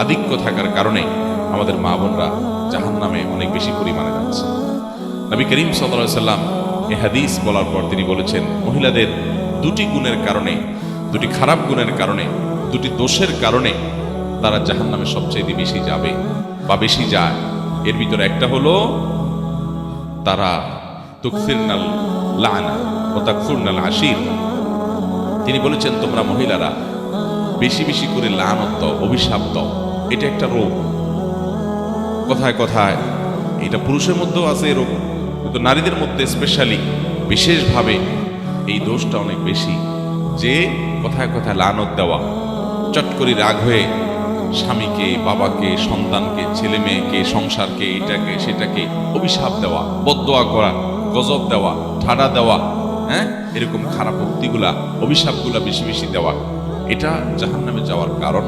আধিক্য থাকার কারণে আমাদের মা বোনরা জাহান্নামে অনেক বেশি পরিমাণে যাচ্ছে। নবী করিম সাল্লাল্লাহু আলাইহি সাল্লাম এই হাদিস বলার পর তিনি বলেছেন, মহিলাদের দুটি গুণের কারণে, দুটি খারাপ গুণের কারণে, দুটি দোষের কারণে তারা জাহান্নামে সবচেয়ে বেশি যাবে বা বেশি যায়। এর ভিতরে একটা হলো তারা তুকসিরনাল লানা ওয়া তাকফুরনাল আশির। তিনি বলেছেন, তোমরা মহিলারা বেশি বেশি করে লানত দাও, অভিশাপ দাও। এটা একটা রোগ। কথায় কথায় এটা পুরুষের মধ্যেও আছে এই রোগ, কিন্তু নারীদের মধ্যে স্পেশালি বিশেষভাবে এই দোষটা অনেক বেশি, যে কথায় কথায় লানত দেওয়া, চট করে রাগ হয়ে স্বামীকে, বাবাকে, সন্তানকে, ছেলে মেয়েকে, সংসারকে, এটাকে সেটাকে অভিশাপ দেওয়া, বদদোয়া করা, গজব দেওয়া, ঠাড়া দেওয়া, হ্যাঁ, এরকম খারাপ উক্তিগুলা, অভিশাপগুলা বেশি বেশি দেওয়া, এটা জাহান্নামে যাওয়ার কারণ।